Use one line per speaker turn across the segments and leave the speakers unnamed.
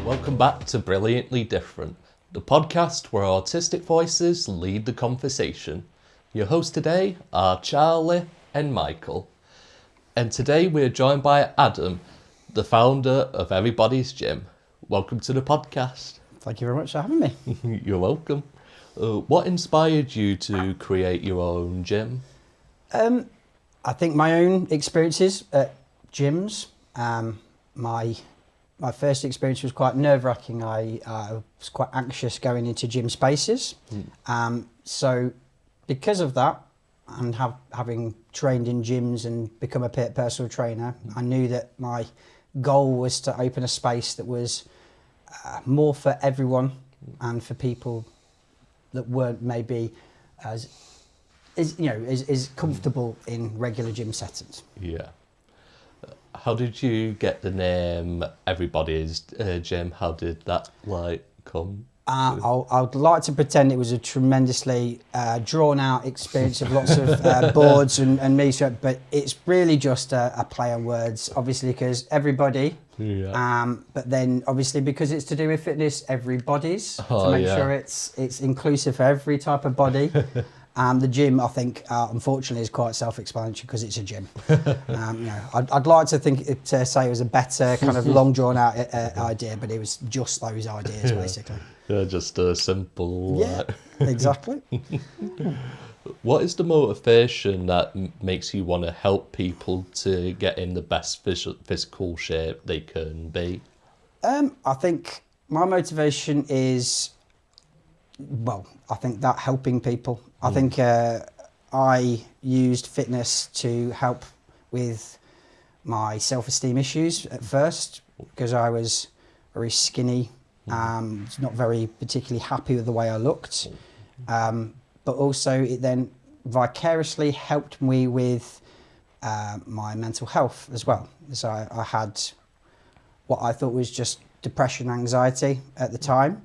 Welcome back to Brilliantly Different, the podcast where autistic voices lead the conversation. Your hosts today are Charlie and Michael. And today we're joined by Adam, the founder of Everybodies Gym. Welcome to the podcast.
Thank you very much for having me.
You're welcome. What inspired you to create your own gym?
I think my own experiences at gyms. My first experience was quite nerve-wracking. I was quite anxious going into gym spaces. So because of that, and having trained in gyms and become a personal trainer, I knew that my goal was to open a space that was more for everyone and for people that weren't maybe as comfortable in regular gym settings.
Yeah. How did you get the name Everybody's Gym? How did that come?
I'd like to pretend it was a tremendously drawn out experience of lots of boards and me, but it's really just a play on words, obviously, because everybody, but then obviously because it's to do with fitness, everybody's, to make sure it's inclusive for every type of body. The gym, I think, unfortunately, is quite self-explanatory because it's a gym. I'd like to say it was a better kind of long drawn-out idea, but it was just those ideas, basically.
Yeah, just a simple.
Yeah, exactly.
What is the motivation that makes you want to help people to get in the best physical shape they can be?
I think my motivation is, I think that helping people. I think I used fitness to help with my self-esteem issues at first because I was very skinny, not very particularly happy with the way I looked. But also it then vicariously helped me with my mental health as well. So I had what I thought was just depression, anxiety at the time.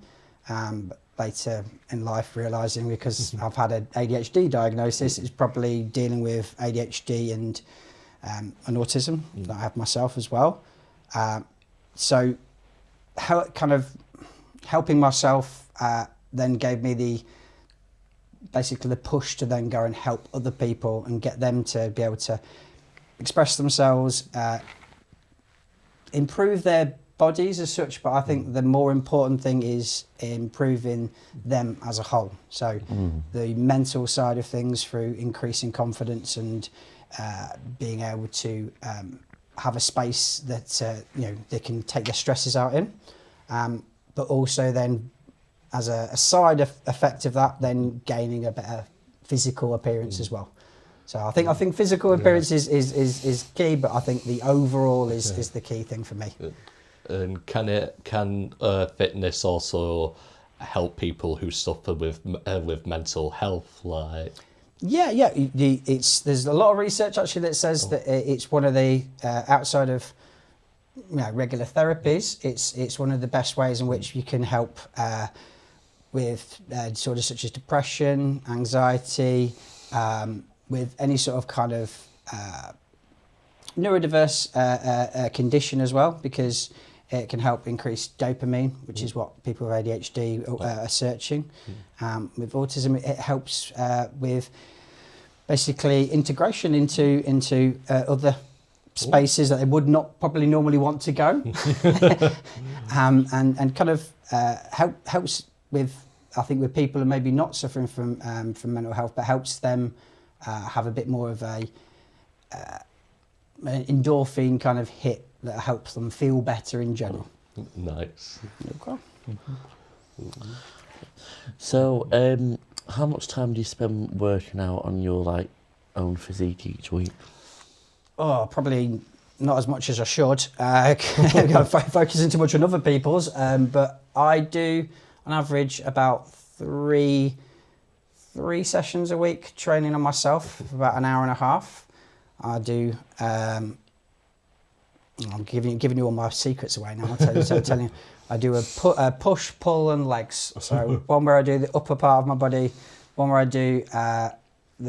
But later in life realising, because I've had an ADHD diagnosis, it's probably dealing with ADHD and an autism that I have myself as well. So how kind of helping myself then gave me basically the push to then go and help other people and get them to be able to express themselves, improve their bodies as such, but I think the more important thing is improving them as a whole. So the mental side of things through increasing confidence and being able to have a space that they can take their stresses out in, but also then as a side effect of that, then gaining a better physical appearance as well. So I think physical appearance is key, but I think the overall is the key thing for me.
And can fitness also help people who suffer with mental health?
There's a lot of research actually that says that it's one of the outside of regular therapies. It's one of the best ways in which you can help with disorders such as depression, anxiety, with any sort of kind of neurodiverse condition as well, because it can help increase dopamine, which is what people with ADHD are searching. With autism, it helps with basically integration into other spaces that they would not probably normally want to go, and kind of helps with, I think, with people who maybe not suffering from mental health, but helps them have a bit more of an endorphin kind of hit that helps them feel better in general.
Nice.
Okay.
So, how much time do you spend working out on your own physique each week?
Oh, probably not as much as I should. Focusing too much on other people's, but I do on average about three sessions a week training on myself for about an hour and a half. I do. I'm giving you all my secrets away now. I'm telling you, I do a push, pull, and legs. So one where I do the upper part of my body, one where I do the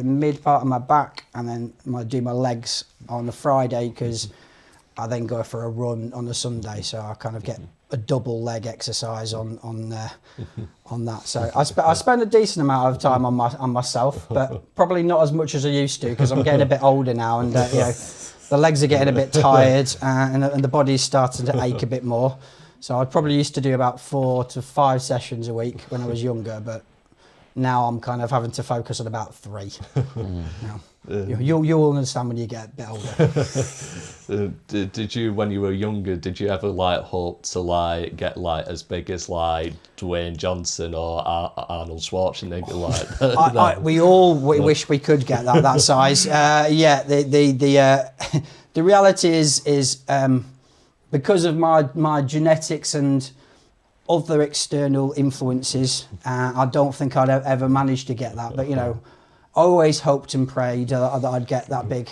mid part of my back, and then I do my legs on the Friday because I then go for a run on the Sunday. So I kind of get a double leg exercise on that. So I spend a decent amount of time on myself, but probably not as much as I used to because I'm getting a bit older now, and you know, the legs are getting a bit tired, and the body's starting to ache a bit more. So I probably used to do about 4 to 5 sessions a week when I was younger, but now I'm kind of having to focus on about 3. Now, you'll understand when you get a bit older.
Did you, when you were younger, did you ever like hope to like get like as big as like Dwayne Johnson or Arnold Schwarzenegger? Like
we all wish we could get that size. Yeah, the reality is because of my genetics and other external influences, I don't think I'd ever manage to get that. But you know, I always hoped and prayed that I'd get that big.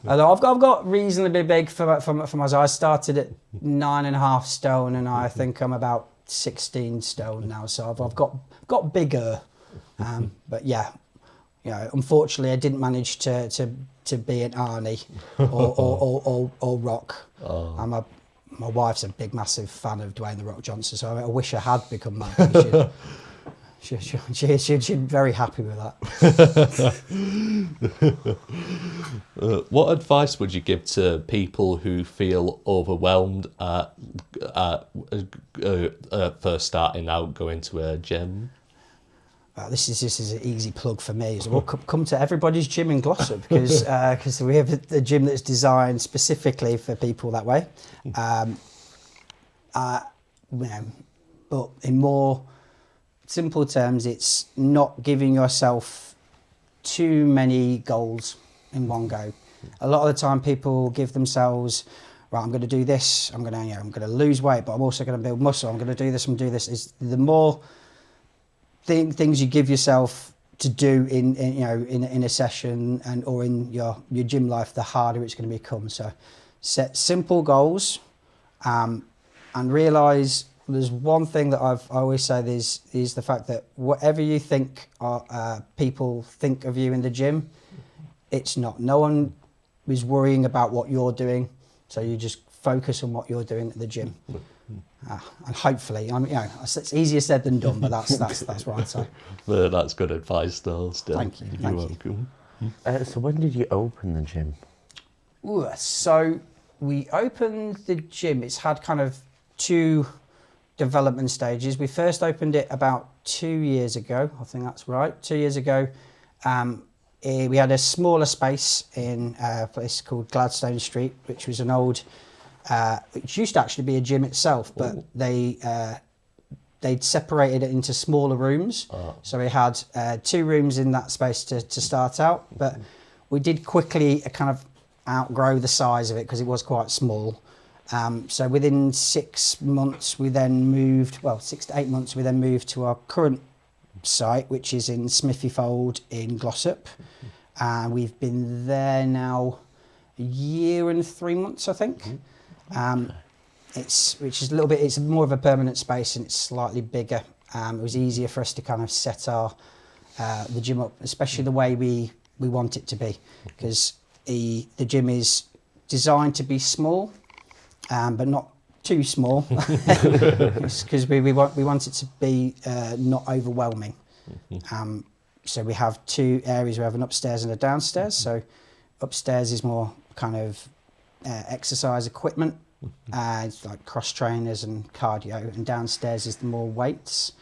Although I've got reasonably big for my size. I started at 9.5 stone, and I think I'm about 16 stone now. So I've got bigger. But yeah, you know, unfortunately, I didn't manage to be an Arnie or Rock. My wife's a big, massive fan of Dwayne "The Rock" Johnson, so I wish I had become that. She'd be very happy with
that. What advice would you give to people who feel overwhelmed at first starting out going to a gym?
This is an easy plug for me. So we'll come to Everybodies Gym in Glossop because we have a gym that's designed specifically for people that way. You know, but in more simple terms, it's not giving yourself too many goals in one go. A lot of the time, people give themselves, right, I'm going to do this. I'm going to lose weight, but I'm also going to build muscle. I'm going to do this. I'm going to do this. Is the more things you give yourself to do in a session or in your gym life, the harder it's going to become. So set simple goals, and realise there's one thing that I always say is the fact that whatever you think people think of you in the gym, it's not. No one is worrying about what you're doing, so you just focus on what you're doing at the gym. And hopefully, it's easier said than done, but that's what I'd say.
Well, that's good advice, though. Still,
thank you.
You're welcome.
So when did you open the gym?
So we opened the gym. It's had kind of 2 development stages. We first opened it about 2 years ago. I think that's right. 2 years ago, we had a smaller space in a place called Gladstone Street, which was an old. Which used to actually be a gym itself, but they'd separated it into smaller rooms. So we had 2 rooms in that space to start out, but we did quickly kind of outgrow the size of it because it was quite small. So within 6 months, we then moved, 6 to 8 months, we then moved to our current site, which is in Smithyfold in Glossop. And we've been there now a year and 3 months, I think. It's more of a permanent space, and it's slightly bigger. It was easier for us to kind of set the gym up, especially the way we want it to be, because the gym is designed to be small, but not too small, because we want it to be not overwhelming. So we have 2 areas. We have an upstairs and a downstairs. So upstairs is more kind of exercise equipment, it's like cross trainers and cardio, and downstairs is the more weights.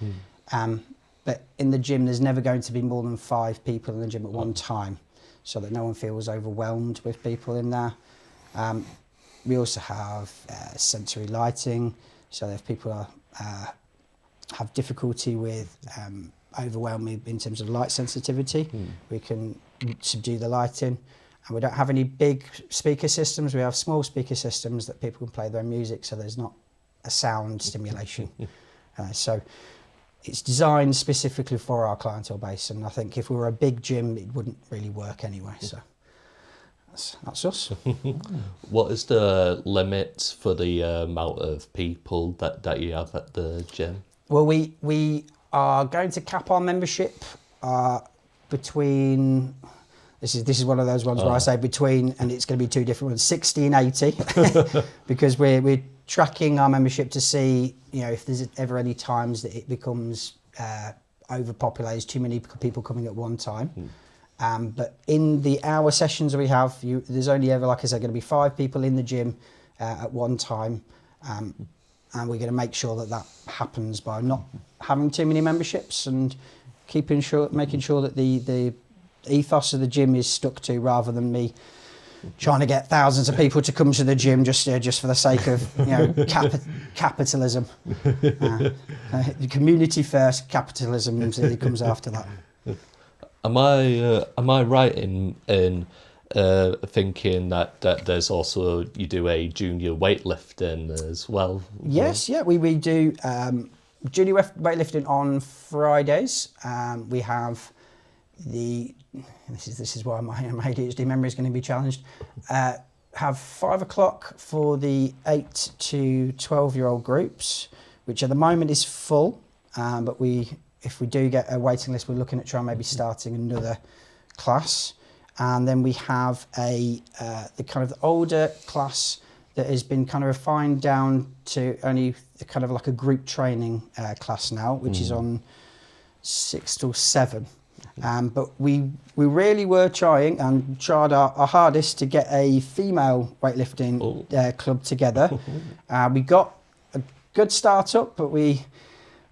But in the gym, there's never going to be more than 5 people in the gym at one time, so that no one feels overwhelmed with people in there. We also have sensory lighting, so if people have difficulty with overwhelming in terms of light sensitivity, we can subdue the lighting. And we don't have any big speaker systems. We have small speaker systems that people can play their own music, so there's not a sound stimulation. So it's designed specifically for our clientele base, and I think if we were a big gym, it wouldn't really work anyway. So that's us.
What is the limit for the amount of people that you have at the gym?
Well, we are going to cap our membership between. This is one of those ones where I say between, and it's going to be 2 different ones, 60 and 80, because we're tracking our membership to see, if there's ever any times that it becomes overpopulated, too many people coming at one time. But in the hour sessions we have, there's only ever, like I said, going to be 5 people in the gym at one time. And we're going to make sure that happens by not having too many memberships and making sure that the ethos of the gym is stuck to, rather than me trying to get thousands of people to come to the gym just for the sake of capitalism. Community first, capitalism it comes after that.
Am I right in thinking that there's also, you do a junior weightlifting as well?
Yes, yeah, we do junior weightlifting on Fridays. We have this is why my ADHD memory is going to be challenged. Have 5 o'clock for the 8 to 12-year-old groups, which at the moment is full. But if we do get a waiting list, we're looking at trying maybe starting another class. And then we have the kind of older class that has been kind of refined down to only kind of like a group training class now, which is on 6 till 7. But we really were tried our hardest to get a female weightlifting club together. We got a good start up, but we're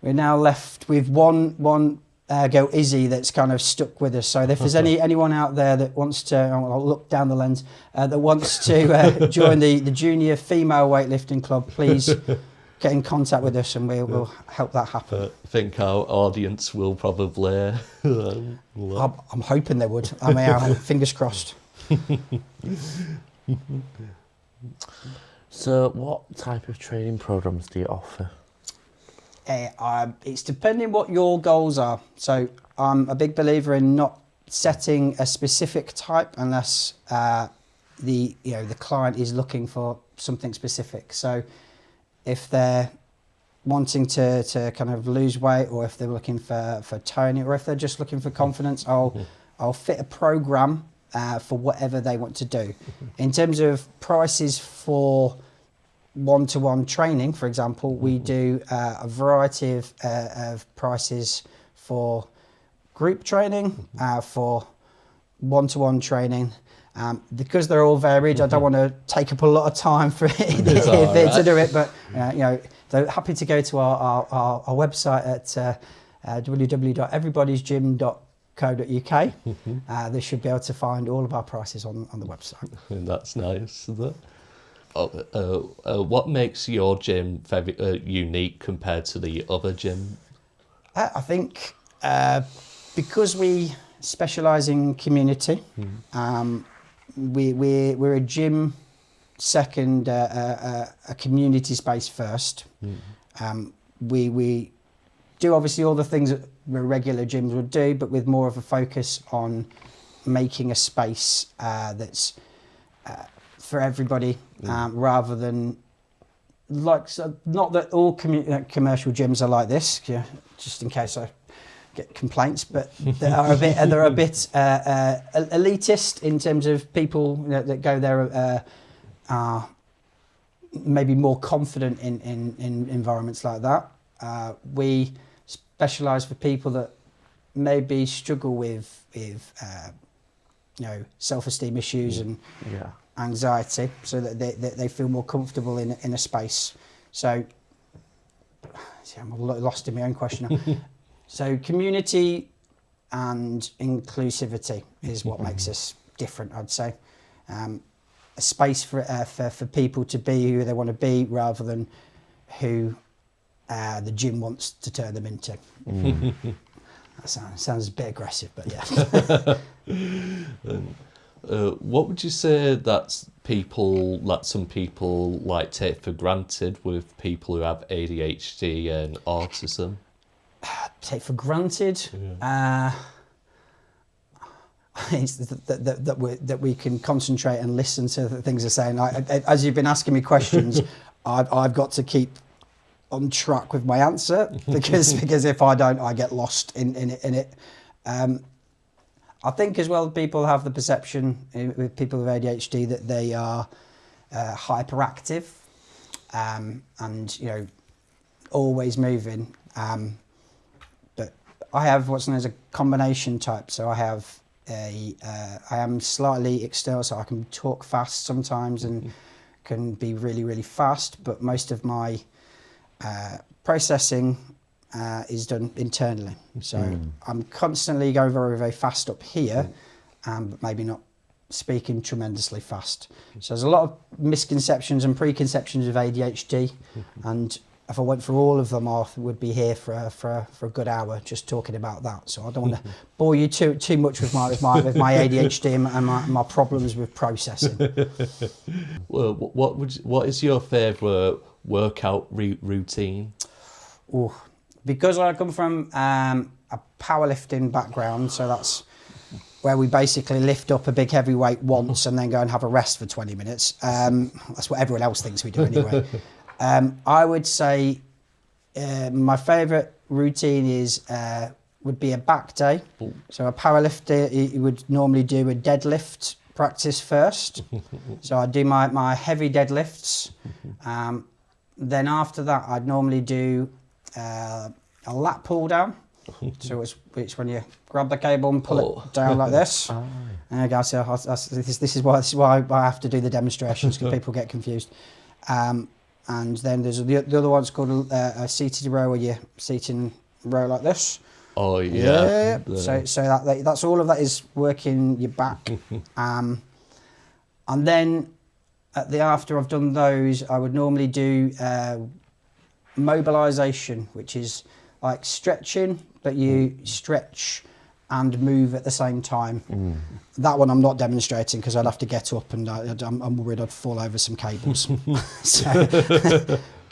now left with one girl, Izzy, that's kind of stuck with us. So if there's anyone out there that wants to, I'll look down the lens, that wants to join the junior female weightlifting club, please get in contact with us and we'll help that happen.
I think our audience will probably...
I'm hoping they would. Fingers crossed.
So what type of training programs do you offer?
It's depending what your goals are. So I'm a big believer in not setting a specific type unless the client is looking for something specific. So if they're wanting to kind of lose weight, or if they're looking for toning, or if they're just looking for confidence, I'll fit a program for whatever they want to do. In terms of prices for one-to-one training, for example, we do a variety of prices for group training, for one-to-one training. Because they're all varied, I don't want to take up a lot of time for it to do it, but so happy to go to our website at www.everybodiesgym.co.uk. They should be able to find all of our prices on the website.
That's nice, isn't it? What makes your gym very unique compared to the other gym?
I think because we specialise in community, we're a gym second, a community space first. We do obviously all the things that regular gyms would do, but with more of a focus on making a space that's for everybody, rather than not that all commercial gyms are like this. Just in case I get complaints, but they're a bit elitist in terms of people that go there are maybe more confident in environments like that. We specialise for people that maybe struggle with self-esteem issues and anxiety, so that they feel more comfortable in a space. So, I'm lost in my own question now. So community and inclusivity is what makes us different, I'd say. A space for people to be who they want to be, rather than who the gym wants to turn them into. That sounds a bit aggressive, but yeah.
What would you say that some people like take for granted with people who have ADHD and autism?
Take for granted? It's that we can concentrate and listen to the things they're saying. As you've been asking me questions, I've got to keep on track with my answer, because if I don't, I get lost in it. I think as well, people have the perception with people with ADHD that they are hyperactive, and always moving. But I have what's known as a combination type. So I am slightly external, so I can talk fast sometimes and can be really, really fast. But most of my processing is done internally. So I'm constantly going very, very fast up here, but maybe not speaking tremendously fast. So there's a lot of misconceptions and preconceptions of ADHD, and if I went through all of them, I would be here for a good hour just talking about that. So I don't want to bore you too much with my ADHD and my problems with processing.
Well, what is your favourite workout routine?
Ooh, because I come from a powerlifting background, so that's where we basically lift up a big heavy weight once and then go and have a rest for 20 minutes. That's what everyone else thinks we do anyway. I would say my favourite routine would be a back day. So a powerlifter, you would normally do a deadlift practice first. So I'd do my heavy deadlifts. Then after that, I'd normally do a lat pull down. So it's when you grab the cable and pull it down like this. And I go, so this is why I have to do the demonstrations, because people get confused. And then there's the other one's called a seated row, where you're seating row like this.
Oh yeah.
So that's all of that is working your back. And then after I've done those, I would normally do mobilisation, which is like stretching, but you stretch and move at the same time. That one I'm not demonstrating because I'd have to get up and I'm worried I'd fall over some cables.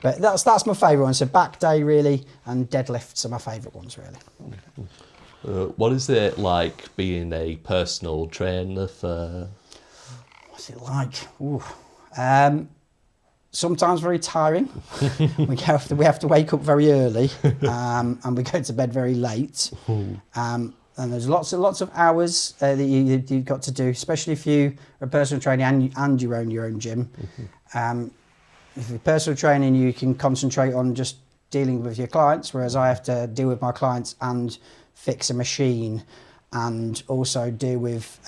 But that's my favourite one. So back day really, and deadlifts are my favourite ones really.
What is it like being a personal trainer for?
What's it like? Ooh. Sometimes very tiring. we have to wake up very early, and we go to bed very late. And there's lots of hours that you've got to do, especially if you are a personal trainer and you own your own gym. If you're personal training, you can concentrate on just dealing with your clients, whereas I have to deal with my clients and fix a machine, and also deal with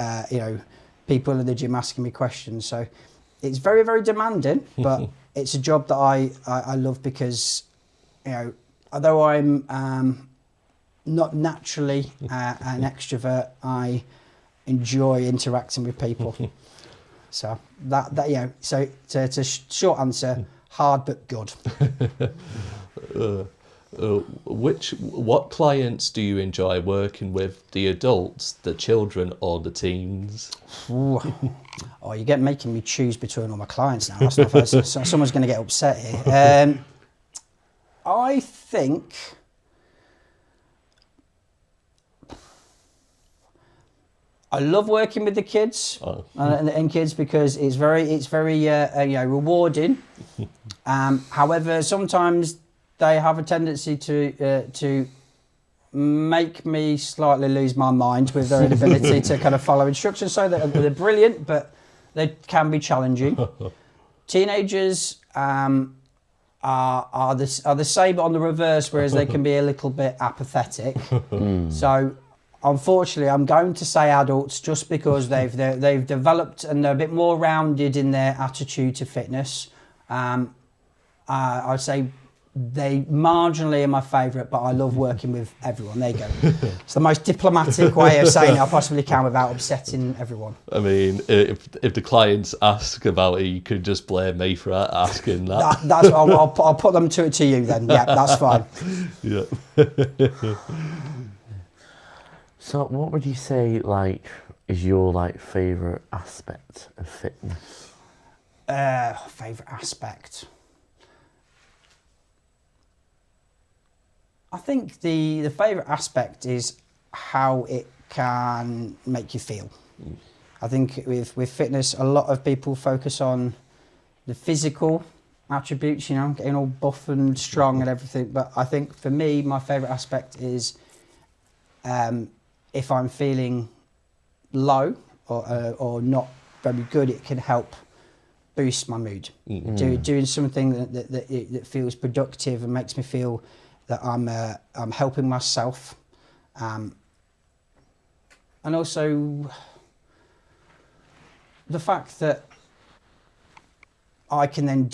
people in the gym asking me questions. So it's very, very demanding, but it's a job that I love because, although I'm not naturally an extrovert, I enjoy interacting with people. So so it's a short answer, hard but good.
What clients do you enjoy working with? The adults, the children, or the teens?
Ooh. Oh, you're making me choose between all my clients now. That's not fair. So someone's going to get upset here. I think I love working with the kids and kids because it's very rewarding. However, sometimes they have a tendency to make me slightly lose my mind with their inability to kind of follow instructions. So they're brilliant, but they can be challenging. Teenagers are the same, but on the reverse, whereas they can be a little bit apathetic. So unfortunately, I'm going to say adults just because they've developed and they're a bit more rounded in their attitude to fitness. I'd say they marginally are my favourite, but I love working with everyone. There you go. It's the most diplomatic way of saying it I possibly can without upsetting everyone.
I mean, if the clients ask about it, you could just blame me for asking that.
I'll put them to you then. Yeah, that's fine.
Yeah.
So what would you say is your favourite aspect of fitness?
Favourite aspect? I think the favourite aspect is how it can make you feel. I think with fitness, a lot of people focus on the physical attributes, getting all buff and strong and everything. But I think for me, my favourite aspect is if I'm feeling low or not very good, it can help boosts my mood. Doing something that feels productive and makes me feel that I'm helping myself, and also the fact that I can then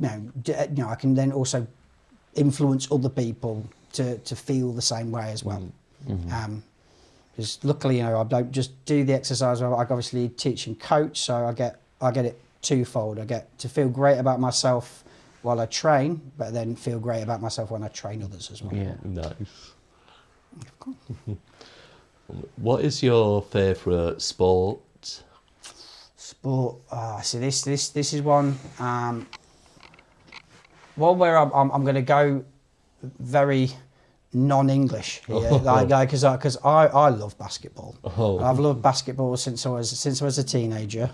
I can then also influence other people to feel the same way as well. Because luckily, I don't just do the exercise. I obviously teach and coach, so I get it twofold. I get to feel great about myself while I train, but then feel great about myself when I train others as well.
Yeah.
Nice. What is your favourite sport?
Sport. See, this is one where I'm going to go very non-English here, because I love basketball. I've loved basketball since I was a teenager.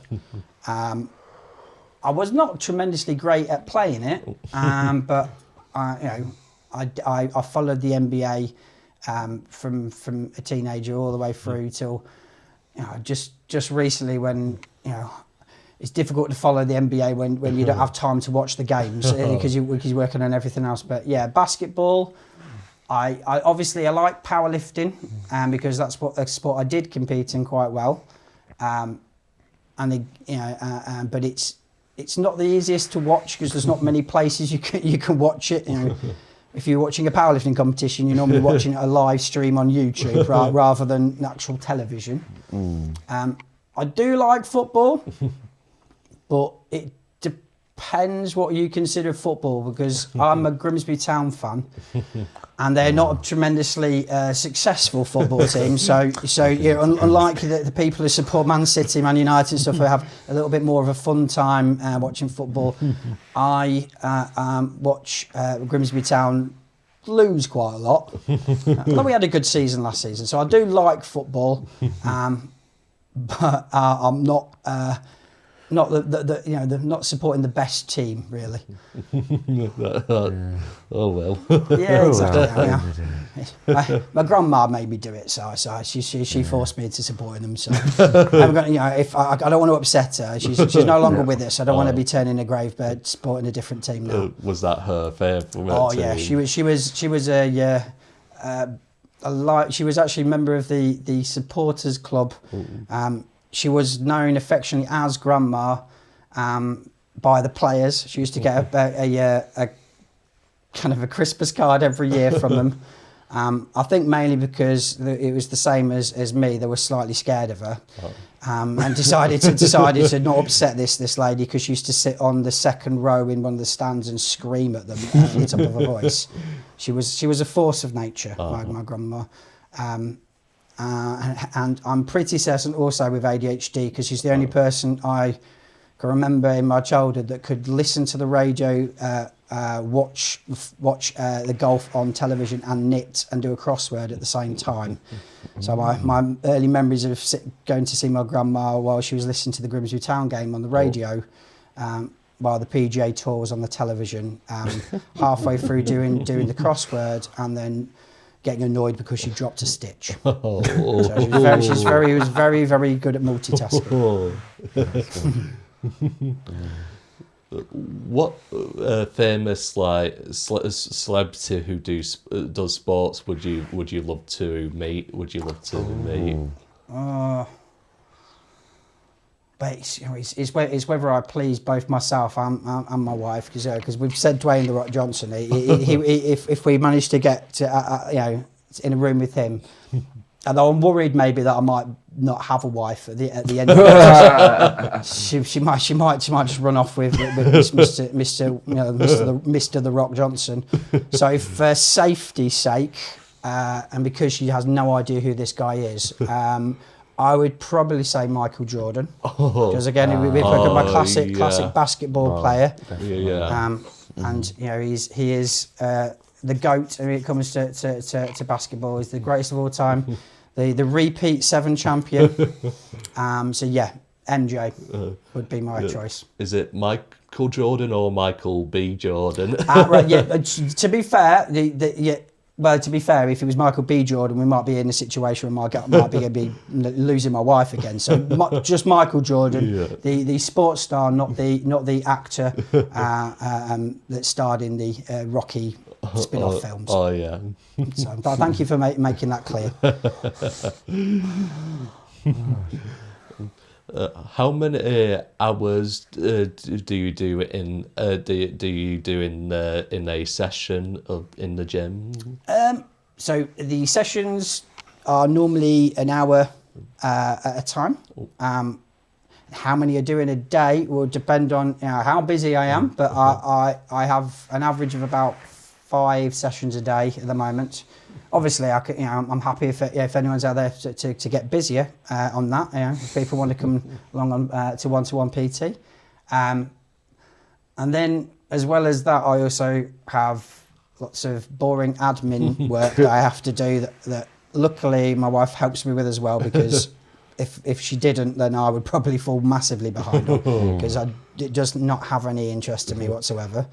I was not tremendously great at playing it, but I followed the NBA from a teenager all the way through till just recently, when it's difficult to follow the NBA when you don't have time to watch the games because you're working on everything else. But yeah, basketball. I obviously like powerlifting, because that's a sport I did compete in quite well, but it's not the easiest to watch because there's not many places you can watch it. If you're watching a powerlifting competition, you're normally watching a live stream on YouTube rather than actual television. I do like football, but it depends what you consider football, because I'm a Grimsby Town fan, and they're not a tremendously successful football team. So unlike the people who support Man City, Man United and stuff, who have a little bit more of a fun time watching football, I watch Grimsby Town lose quite a lot. Although we had a good season last season, so I do like football, but I'm not. Not not supporting the best team, really.
Oh well.
Yeah, exactly. My grandma made me do it, so she forced me into supporting them. So I'm gonna, if I don't want to upset her, she's no longer with us. I don't want to be turning a grave bird supporting a different team now.
Was that her favourite?
Oh yeah, she was she was actually a member of the supporters club. She was known affectionately as Grandma by the players. She used to get a kind of a Christmas card every year from them. I think mainly because it was the same as me. They were slightly scared of her, and decided to not upset this lady, because she used to sit on the second row in one of the stands and scream at them at the top of her voice. She was a force of nature, my grandma. And I'm pretty certain also with ADHD, because she's the only person I can remember in my childhood that could listen to the radio, watch the golf on television and knit and do a crossword at the same time. So my early memories of going to see my grandma while she was listening to the Grimsby Town game on the radio, while the PGA Tour was on the television, halfway through doing the crossword, and then getting annoyed because she dropped a stitch. So she was very, very good at multitasking.
What famous celebrity who does sports would you love to meet?
But it's whether I please both myself and my wife, because we've said Dwayne "The Rock" Johnson. If we manage to get to in a room with him, although I'm worried maybe that I might not have a wife at the end of it. she might just run off with Mr. The Rock Johnson. So for safety's sake, and because she has no idea who this guy is, I would probably say Michael Jordan, because again, we've looked at my classic basketball player, and he is the GOAT when it comes to basketball. He's the greatest of all time, the repeat 7 champion. So yeah, MJ would be my choice.
Is it Michael Jordan or Michael B. Jordan?
Right, yeah. To be fair, Well, to be fair, if it was Michael B. Jordan, we might be in a situation where I might be losing my wife again. So just Michael Jordan, the sports star, not the actor that starred in the Rocky spin-off films.
Oh yeah.
So thank you for making that clear.
How many hours do you do in in a session in the gym?
So the sessions are normally an hour at a time. How many I do in a day will depend on how busy I am, but I have an average of about 5 sessions a day at the moment. Obviously, I'm happy if anyone's out there to get busier on that. If people want to come along on to one-to-one PT, and then as well as that, I also have lots of boring admin work that I have to do. That luckily my wife helps me with as well, because if she didn't, then I would probably fall massively behind her, because it does not have any interest in me whatsoever.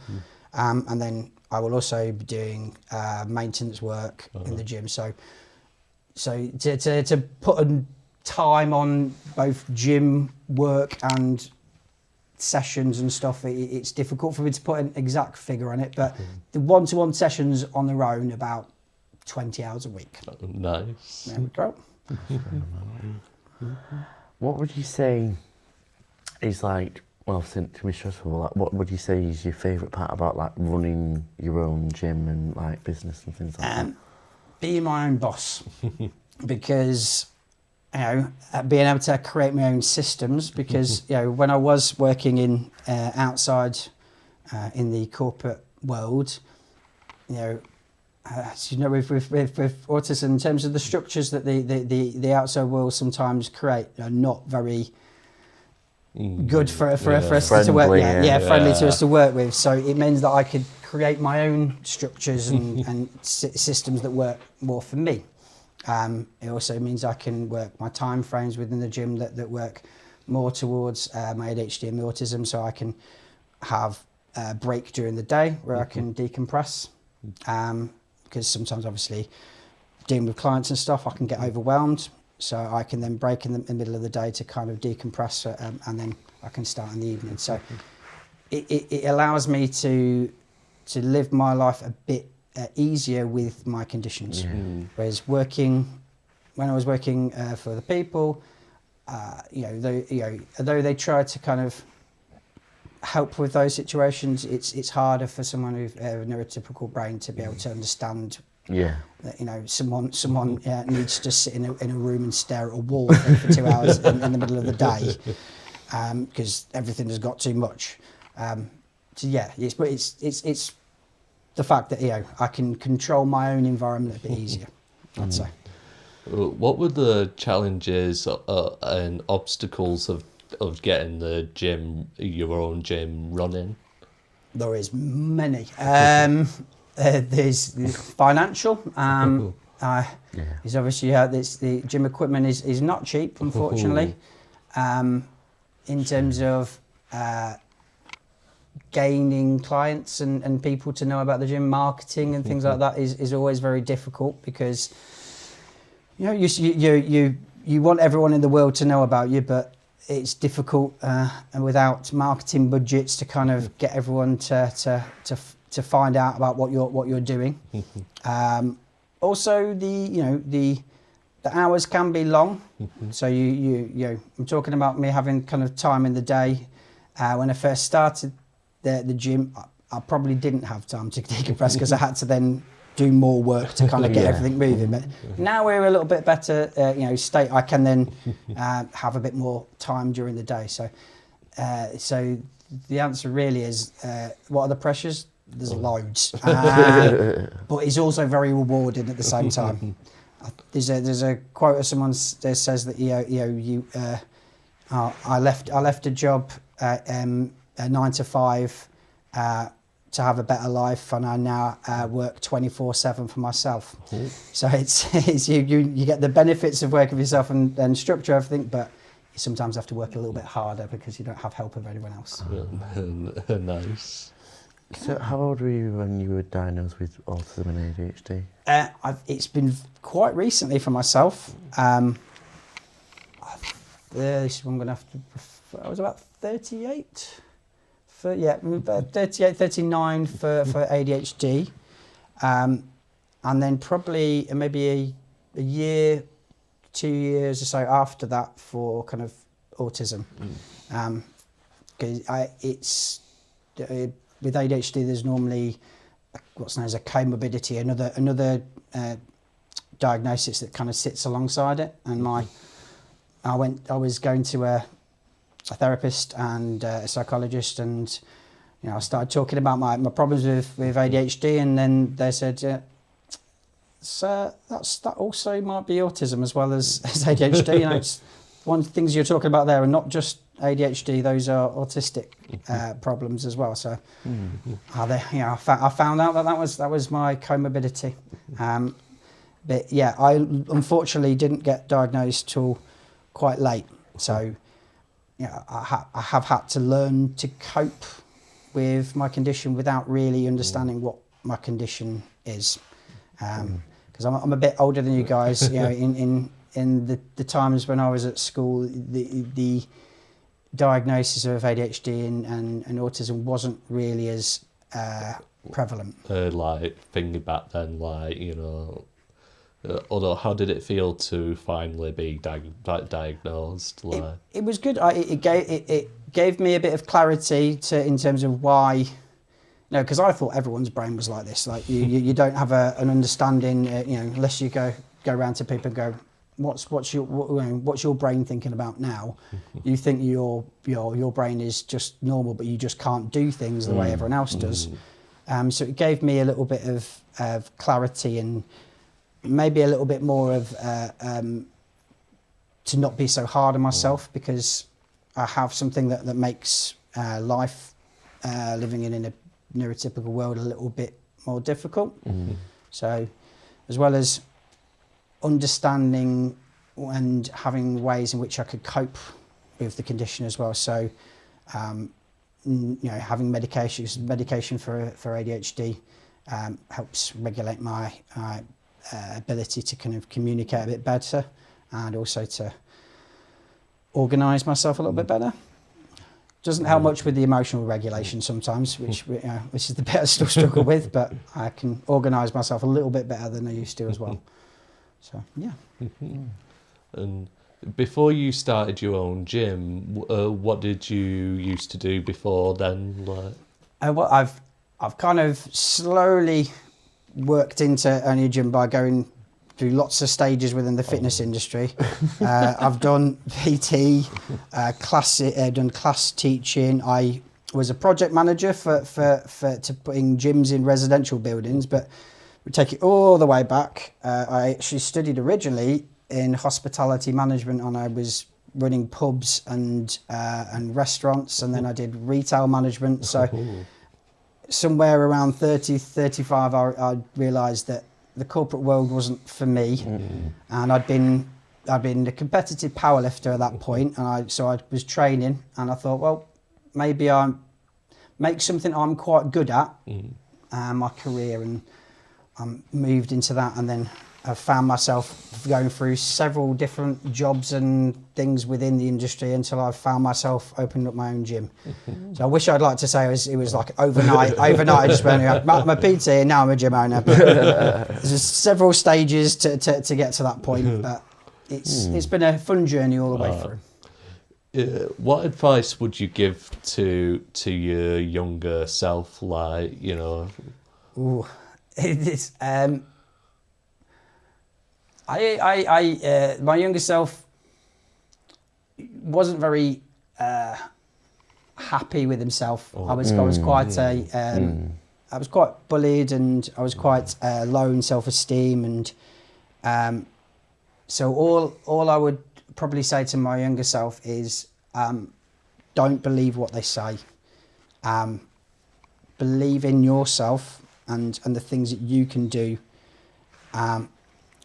And then I will also be doing maintenance work in the gym. So to put a time on both gym work and sessions and stuff, it's difficult for me to put an exact figure on it. But the one-to-one sessions on their own, about 20 hours a week.
Nice.
There we go.
What would you say is like, well, since to be stressful, like, what would you say is your favourite part about like running your own gym and like business and things like that?
Being my own boss, because being able to create my own systems. Because when I was working in outside in the corporate world, as you know, with autism, in terms of the structures that the outside world sometimes create, are not very good for us to work. Friendly to us to work with. So it means that I could create my own structures and systems that work more for me. It also means I can work my time frames within the gym that work more towards my ADHD and my autism, so I can have a break during the day where I can decompress. Because sometimes, obviously, dealing with clients and stuff, I can get overwhelmed. So I can then break in the middle of the day to kind of decompress, and then I can start in the evening. So it allows me to live my life a bit easier with my conditions. Whereas when I was working for the people, although they try to kind of help with those situations, it's harder for someone with a neurotypical brain to be able to understand. That someone needs to sit in a room and stare at a wall for 2 hours in the middle of the day, because everything has got too much. It's the fact that I can control my own environment a bit easier, I'd say.
What were the challenges and obstacles of getting your own gym running?
There is many. There's financial. Is obviously the gym equipment is not cheap, unfortunately. In terms of gaining clients and people to know about the gym, marketing and things like that is always very difficult, because you want everyone in the world to know about you, but it's difficult and without marketing budgets to kind of get everyone to find out about what you're doing. Also, the hours can be long. So I'm talking about me having kind of time in the day. When I first started the gym, I probably didn't have time to decompress, because I had to then do more work to kind of get everything moving. But now we're a little bit better state. I can then have a bit more time during the day. So the answer really is, what are the pressures? There's loads, but it's also very rewarding at the same time. There's a quote of someone that says that I left a job at 9 to 5 to have a better life, and I now work 24/7 for myself. So it's you get the benefits of working for yourself and structure everything, but you sometimes have to work a little bit harder because you don't have help of anyone else.
Nice.
So how old were you when you were diagnosed with autism and ADHD?
It's been quite recently for myself. This is what I'm going to have to. I was about 38. About 38, 39 for ADHD, and then probably maybe a year, 2 years or so after that for kind of autism. Because with ADHD, there's normally what's known as a comorbidity, another diagnosis that kind of sits alongside it. And I was going to a therapist and a psychologist, and I started talking about my problems with ADHD, and then they said, "So that also might be autism as well as ADHD." It's one of the things you're talking about there, and not just ADHD; those are autistic problems as well. So, I found out that was my comorbidity. But yeah, I unfortunately didn't get diagnosed till quite late. So, I have had to learn to cope with my condition without really understanding what my condition is. Because I'm a bit older than you guys. In the times when I was at school, the diagnosis of ADHD and autism wasn't really as prevalent.
Like thinking back then, although how did it feel to finally be diagnosed?
It was good. It gave me a bit of clarity in terms of why. Because I thought everyone's brain was like this. Like you don't have an understanding, unless you go around to people and go, what's your brain thinking about now? You think your brain is just normal, but you just can't do things the way everyone else does. So it gave me a little bit of clarity and maybe a little bit more of to not be so hard on myself, because I have something that makes life living in a neurotypical world a little bit more difficult. So as well as understanding and having ways in which I could cope with the condition as well. So having medication for ADHD helps regulate my ability to kind of communicate a bit better, and also to organise myself a little bit better. Doesn't help much with the emotional regulation sometimes, which is the bit I still struggle with, but I can organise myself a little bit better than I used to as well. So, yeah.
And before you started your own gym, what did you used to do before then?
Well, I've kind of slowly worked into owning a gym by going through lots of stages within the fitness industry. I've done PT, done class teaching. I was a project manager for putting gyms in residential buildings, but we take it all the way back. I actually studied originally in hospitality management, and I was running pubs and restaurants, and then I did retail management. So somewhere around 30, 35, I realised that the corporate world wasn't for me, and I'd been a competitive powerlifter at that point, and so I was training, and I thought, well, maybe I make something I'm quite good at, my career, and I moved into that, and then I found myself going through several different jobs and things within the industry until I found myself opening up my own gym. So I wish I'd like to say it was like overnight. I just went, I'm a PT and now I'm a gym owner. There's several stages to get to that point, but it's been a fun journey all the way through.
What advice would you give to your younger self,
Ooh, it's my younger self wasn't very happy with himself. I was quite I was quite bullied, and I was quite low in self-esteem, and so all I would probably say to my younger self is don't believe what they say. Believe in yourself and the things that you can do.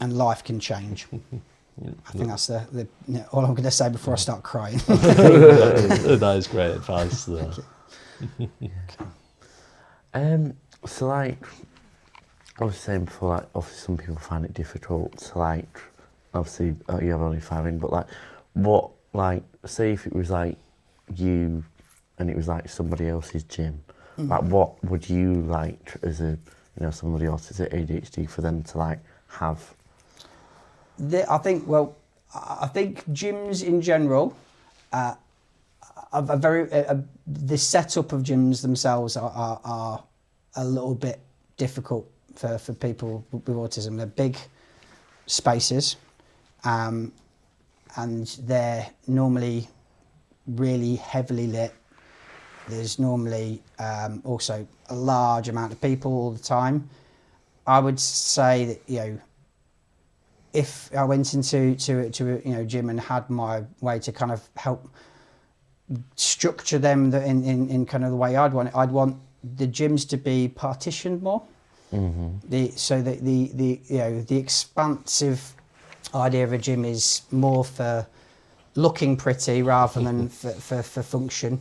And life can change. I think that's all I'm going to say before I start crying.
That is great advice there.
So like I was saying before, like obviously some people find it difficult to like, obviously you have only 5 in, but like what, like say if it was like you and it was like somebody else's gym, like what would you like as a, somebody autistic ADHD for them to like have?
I think gyms in general are very the setup of gyms themselves are a little bit difficult for people with autism. They're big spaces, and they're normally really heavily lit. There's normally also a large amount of people all the time. I would say that if I went into a gym and had my way to kind of help structure them in kind of the way I'd want it, I'd want the gyms to be partitioned more. So that the expansive idea of a gym is more for looking pretty rather than for function.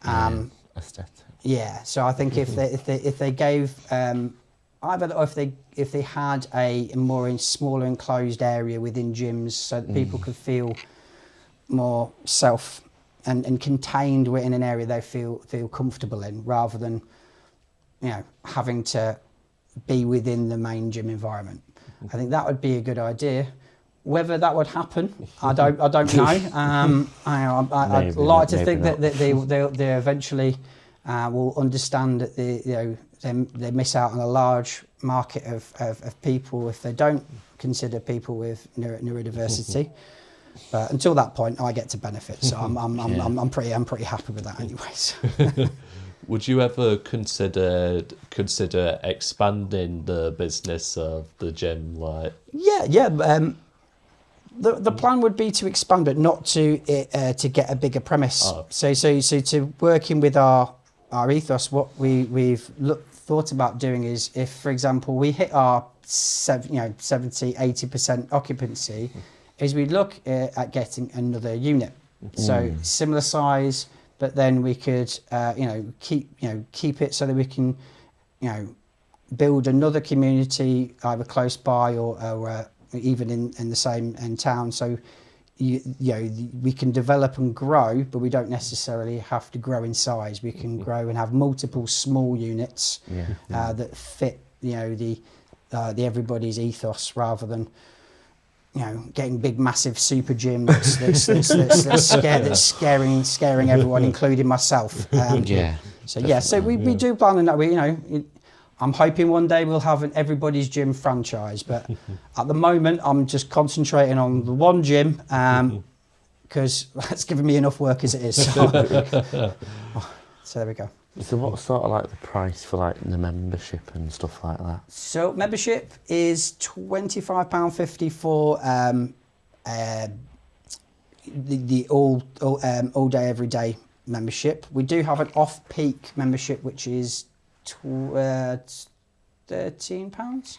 Aesthetic.
Yeah, so I think if they gave either, or if they had a more smaller enclosed area within gyms, so that people could feel more self and contained within an area they feel comfortable in, rather than having to be within the main gym environment. I think that would be a good idea. Whether that would happen, I don't know. I'd like to think that they eventually will understand that they miss out on a large market of people if they don't consider people with neurodiversity. But until that point, I get to benefit. So I'm pretty happy with that, anyways.
Would you ever consider expanding the business of the gym? Like,
yeah. The plan would be to expand it, not to get a bigger premise.
Oh.
So to working with our ethos, what we've thought about doing is, if, for example, we hit our 70-80% occupancy, is we look at getting another unit. So similar size, but then we could keep it so that we can build another community either close by or even in the same town. So we can develop and grow, but we don't necessarily have to grow in size. We can grow and have multiple small units that fit the Everybodies ethos, rather than getting big, massive super gym that's scaring everyone, including myself. So we do plan on that. I'm hoping one day we'll have an Everybodies Gym franchise, but at the moment I'm just concentrating on the one gym because that's giving me enough work as it is. So there we go.
So what's sort of like the price for like the membership and stuff like that?
So membership is £25.50 for the all day, every day membership. We do have an off-peak membership, which is £13,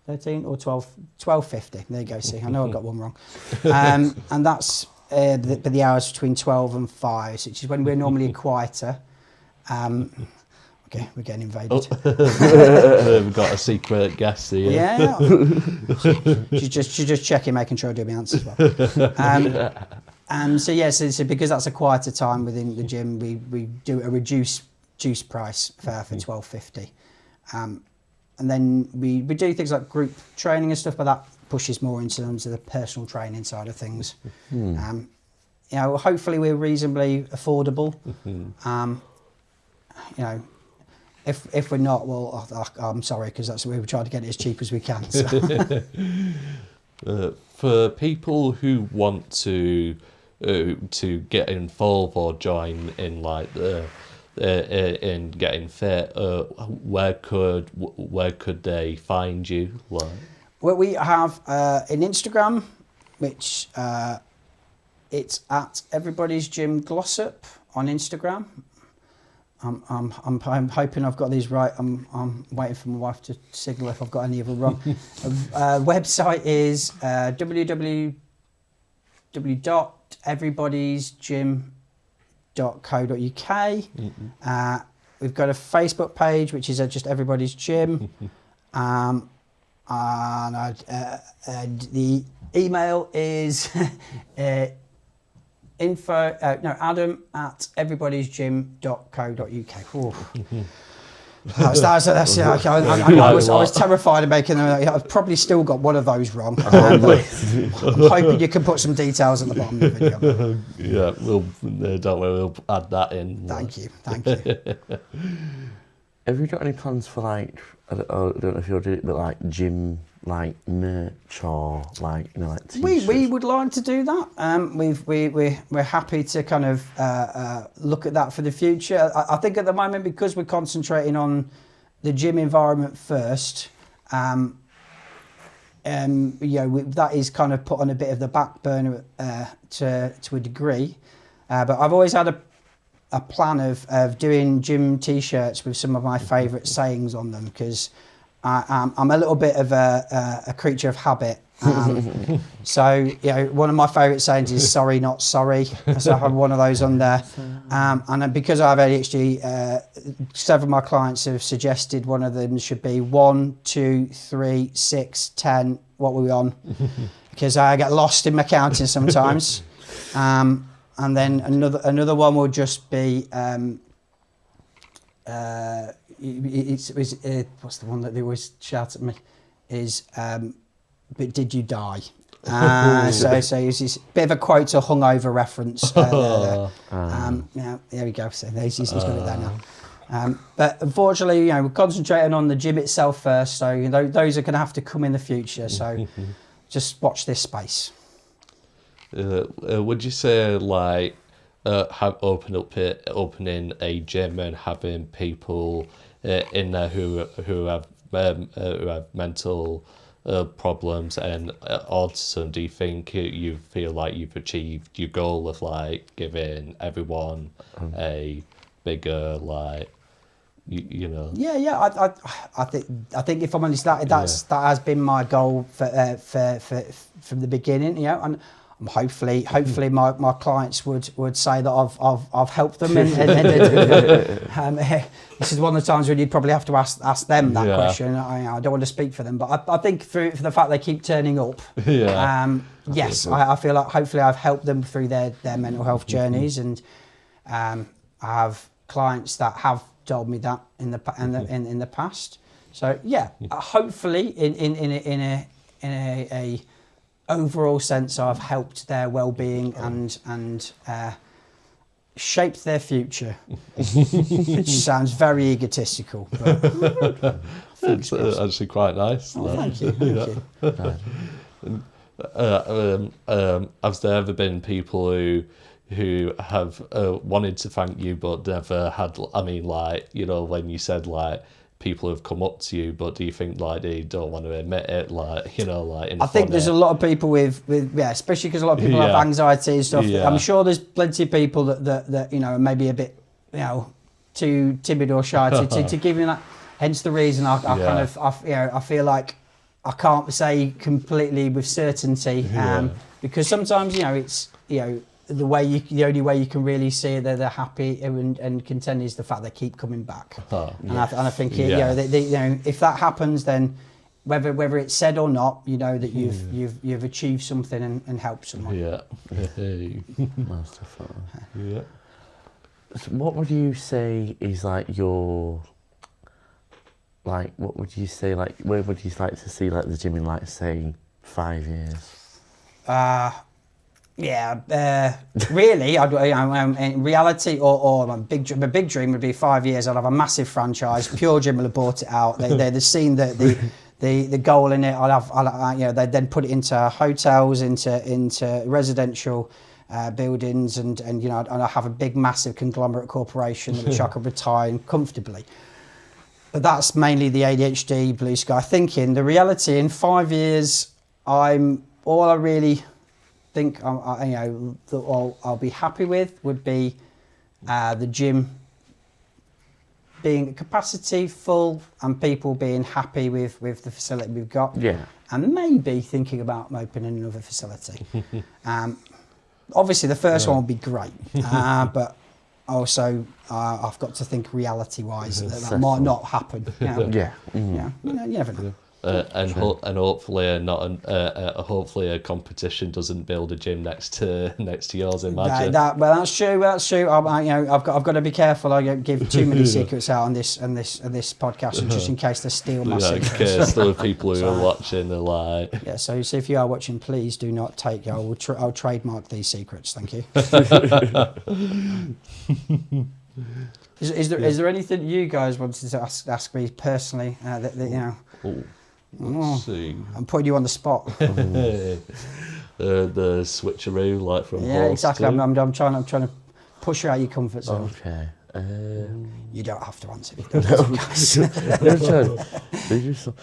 13 or 12.50. There you go. See, I know I got one wrong. And that's the hours between 12 and 5, which is when we're normally quieter. Okay, we're getting invaded.
We've got a secret guest here.
Yeah, she's just checking, making sure I do my answers well. So because that's a quieter time within the gym, we do a reduced price for £12.50, and then we do things like group training and stuff, but that pushes more into the personal training side of things. Hopefully we're reasonably affordable. If we're not, well, I'm sorry, because that's we try to get it as cheap as we can. So.
For people who want to get involved or join in like in getting fit, where could they find you? Like?
Well, we have an Instagram, which it's at Everybodies Gym Glossop on Instagram. I'm hoping I've got these right. I'm waiting for my wife to signal if I've got any of them wrong. Website is www.everybodiesgym.co.uk. we've got a Facebook page, which is just Everybody's Gym. And the email is adam@everybodiesgym.co.uk. I was terrified of making them. I've probably still got one of those wrong. I'm hoping you can put some details at the bottom of the video.
Yeah, don't worry, we'll add that in.
Thank you.
Have you got any plans for like, I don't know if you'll do it, but like gym, like merch or like, you know, like t-shirts?
We would like to do that. We're happy to kind of look at that for the future. I think at the moment, because we're concentrating on the gym environment first, that is kind of put on a bit of the back burner to a degree. But I've always had a plan of doing gym t-shirts with some of my favourite sayings on them, because I'm a little bit of a creature of habit. So, one of my favourite sayings is "sorry, not sorry." So I have one of those on there. And then because I have ADHD, several of my clients have suggested one of them should be 1, 2, 3, 6, 10. What were we on? Because I get lost in my counting sometimes. And then another one will just be what's the one that they always shout at me is but did you die? So it's this bit of a quote to hungover reference. There we go. So he's got it there now. But unfortunately, we're concentrating on the gym itself first. So those are going to have to come in the future. So just watch this space.
Would you say like opening a gym and having people in there who have mental problems and autism, do you think you feel like you've achieved your goal of like giving everyone a bigger like I think if I'm honest, that has been my goal for from the beginning, and hopefully my clients would say that I've helped them. And this is one of the times when you'd probably have to ask them that question. I don't want to speak for them, but I think for the fact they keep turning up, yes, I feel like hopefully I've helped them through their mental health journeys, and I have clients that have told me that in the past. So hopefully in a overall sense, I've helped their well-being and shaped their future, which sounds very egotistical. But it's actually quite nice.
Thank you.
Has there ever been people who have wanted to thank you but never had? I mean, like, when you said like people have come up to you, but do you think like they don't want to admit it, like I
think there's a lot of people with especially because a lot of people have anxiety and stuff. I'm sure there's plenty of people that maybe a bit too timid or shy to give you that. Hence the reason I feel like I can't say completely with certainty, because sometimes it's the only way you can really see that they're happy and content is the fact they keep coming back. I think if that happens, then whether it's said or not, that you've achieved something and helped someone.
Most definitely. So what would you say is like your what would you say where would you like to see like the gym in say 5 years? Really, in reality, or my big dream would be 5 years. I'd have a massive franchise. Pure Gym will have bought it out. They've seen the goal in it. They'd then put it into hotels, into residential buildings, and I have a big, massive conglomerate corporation which I could retire comfortably. But that's mainly the ADHD blue sky thinking. The reality, in 5 years, I really think I'll be happy with would be the gym being capacity full and people being happy with the facility we've got, and maybe thinking about opening another facility. Obviously the first one would be great, but
also I've got to think reality-wise that might not happen. You know?
Yeah.
Yeah, you never know.
And hopefully hopefully a competition doesn't build a gym next to yours. Imagine.
Well, that's true. That's true. I've got to be careful. I don't give too many secrets out on this podcast, and just in case they steal my secrets.
Okay, still people who are watching are like.
Yeah. So if you are watching, please do not take. I'll trademark these secrets. Thank you. Is there anything you guys wanted to ask me personally that you know?
Let's see.
I'm putting you on the spot.
The switcheroo, like from
Yeah,
horse
exactly.
to-
I'm trying to push you out of your comfort zone.
Okay.
You don't have to answer if you don't want to.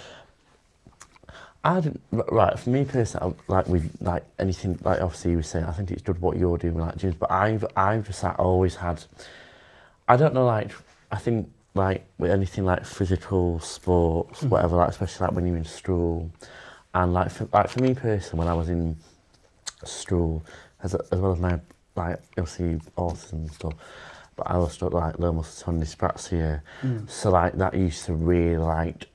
I didn't, right, for me personally, like with like anything, like obviously you were saying, I think it's good what you're doing with like gyms, but I've just like always had, I don't know, like, I think like with anything like physical sports, whatever, like especially like when you're in school, and like for me personally, when I was in school, as well as my like obviously autism and stuff, but I also like low muscle tone dyspraxia, so like that used to really like.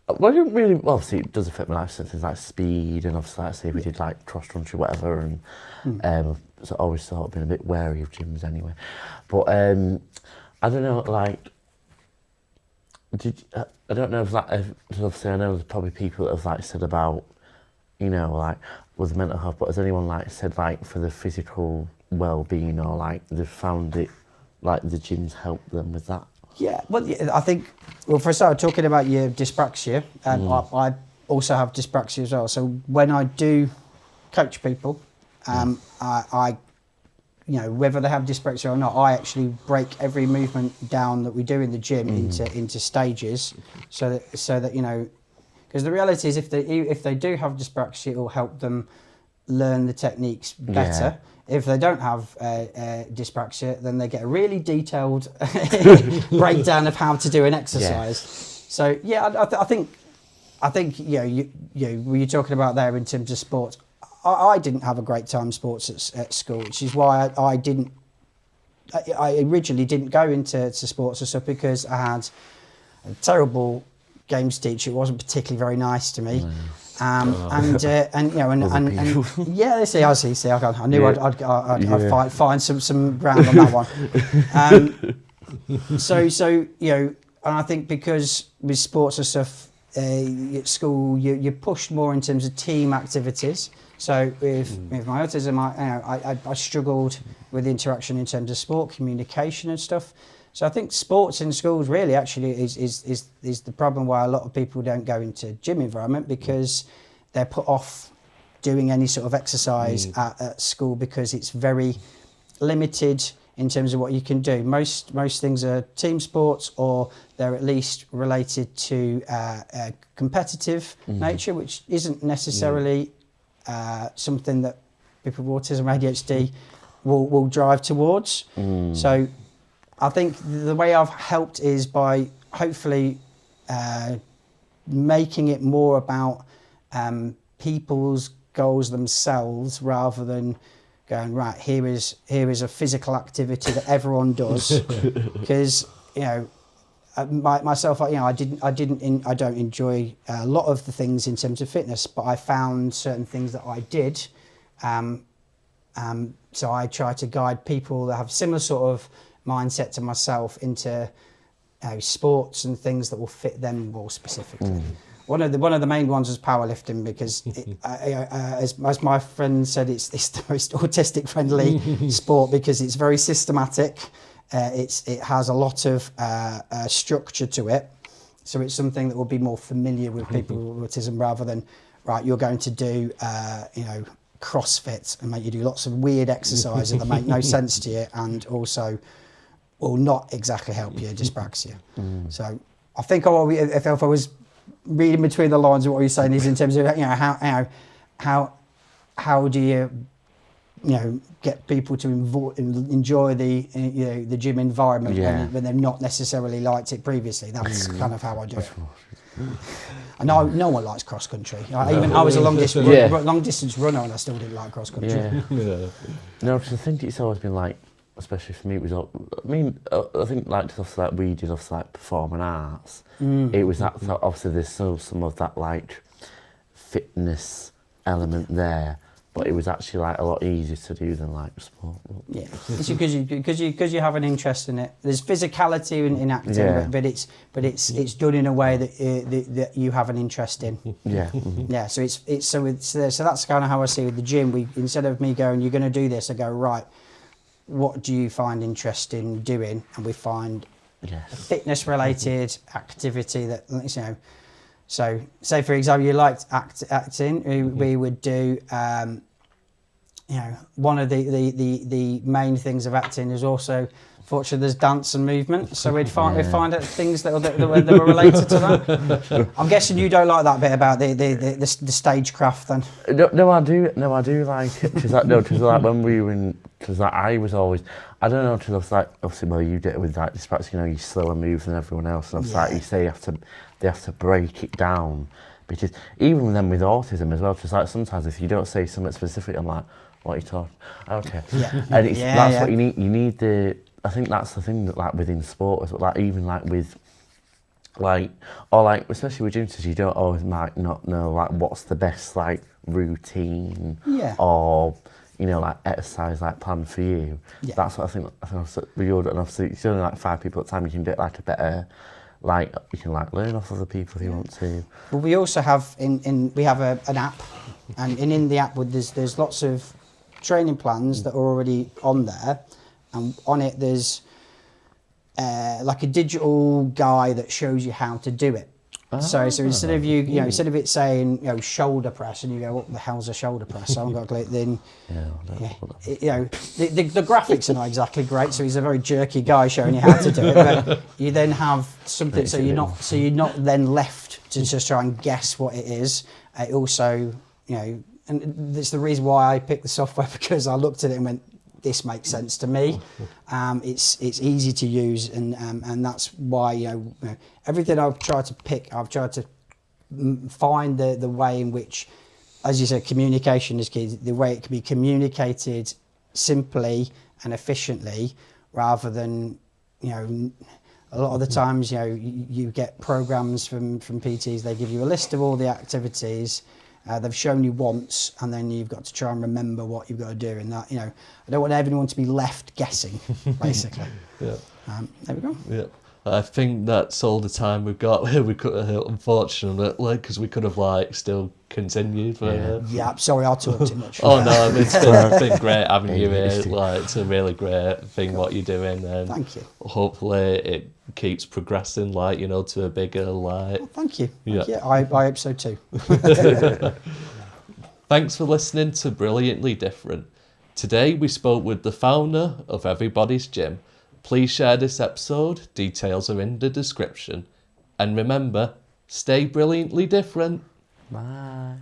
Well, it didn't really. Well, obviously, it does affect my life, things like speed, and obviously, like say we did like cross country, whatever, and so I always sort of been a bit wary of gyms anyway. But I don't know, like, I don't know if like, obviously, I know there's probably people that have like said about, you know, like with mental health, but has anyone like said like for the physical well-being or like they've found it, like the gyms help them with that?
Yeah, well, I think, well, for a start, talking about your dyspraxia, I also have dyspraxia as well. So when I do coach people, I, you know, whether they have dyspraxia or not, I actually break every movement down that we do in the gym into stages, so that you know, because the reality is if they do have dyspraxia, it will help them learn the techniques better.
Yeah.
If they don't have dyspraxia, then they get a really detailed breakdown of how to do an exercise.
Yeah.
So yeah, I think you know, were you talking about there in terms of sports? I didn't have a great time in sports at school, which is why I originally didn't go into sports and stuff, because I had a terrible games teacher who wasn't particularly very nice to me. And you know, and yeah, see, I knew I'd find some ground on that one. So you know, and I think because with sports and stuff at school, you're pushed more in terms of team activities. So with my autism, I struggled with interaction in terms of sport, communication, and stuff. So I think sports in schools really actually is the problem why a lot of people don't go into gym environment, because they're put off doing any sort of exercise at school because it's very limited in terms of what you can do. Most things are team sports, or they're at least related to a competitive nature, which isn't necessarily something that people with autism, ADHD will drive towards. So I think the way I've helped is by hopefully making it more about people's goals themselves, rather than going, right, here is a physical activity that everyone does. Because you know, myself, you know, I don't enjoy a lot of the things in terms of fitness, but I found certain things that I did. So I try to guide people that have similar sort of mindset to myself into sports and things that will fit them more specifically. One of the main ones was powerlifting, because as my friend said, it's the most autistic friendly sport, because it's very systematic. It has a lot of structure to it, so it's something that will be more familiar with people with autism, rather than, right, you're going to do you know, CrossFit and make you do lots of weird exercises that make no sense to you, and also will not exactly help your dyspraxia. So I think if I was reading between the lines of what you're saying is in terms of, you know, how do you know, get people to enjoy the, you know, the gym environment when they've not necessarily liked it previously. That's kind of how I do it. I know no one likes cross country. I was a long distance runner, and I still didn't like cross country.
No, because I think it's always been like, especially for me, it was. I mean, I think like stuff like we did, obviously like performing arts. It was that obviously there's still some of that like fitness element there, but it was actually like a lot easier to do than like sport.
Yeah, it's because you have an interest in it. There's physicality in acting,
Yeah.
but it's done in a way that you have an interest in.
Yeah.
Yeah, so so that's kind of how I see with the gym. We, instead of me going, you're going to do this, I go, right, what do you find interesting doing? And we find
Yes.
a fitness related activity that, you know. So say for example you liked acting, we would do you know, one of the main things of acting is also, fortunately, there's dance and movement. So we'd find out things that were related to that. I'm guessing you don't like that bit about the stagecraft then.
No, I do like it. Cause like when we were in, cause like I was always, I don't know, cause I was like, obviously, well, you did it with like dyspraxia, you know, you slower moves than everyone else. And I was like, you say they have to break it down, because even then with autism as well, cause like sometimes if you don't say something specific, I'm like, what are you talking? Okay.
Yeah.
And that's what you need. You need I think that's the thing that like within sport, is like even like with like, or like especially with gyms, you don't always might not know like what's the best like routine or you know like exercise like plan for you.
Yeah.
That's what I think with your, and obviously it's only like 5 people at a time. You can get like a better, like you can like learn off other people if you want to.
Well, we also have we have an app, and in the app there's lots of training plans that are already on there, and on it there's like a digital guide that shows you how to do it. So instead of instead of it saying shoulder press and you go, what the hell's a shoulder press? So I'm going to click then. The graphics are not exactly great, so he's a very jerky guy showing you how to do it. But you then have something, so you're not then left to just try and guess what it is. It also and it's the reason why I picked the software, because I looked at it and went, this makes sense to me. It's easy to use, and that's why everything I've tried to pick, I've tried to find the way in which, as you said, communication is key. The way it can be communicated simply and efficiently, rather than a lot of the times you get programs from PTs. They give you a list of all the activities. They've shown you once, and then you've got to try and remember what you've got to do. And that, I don't want everyone to be left guessing, basically.
Yeah.
There we go.
Yeah. I think that's all the time we've got. We could, unfortunately, because we could have still continued. But,
yeah, sorry, I'll talk too much.
Oh no, it's been great having you here. It's a really great thing what you're doing, and
thank you.
Hopefully it keeps progressing, to a bigger
Thank you. I hope so too.
Thanks for listening to Brilliantly Different. Today we spoke with the founder of Everybodies Gym. Please share this episode. Details are in the description. And remember, stay brilliantly different.
Bye.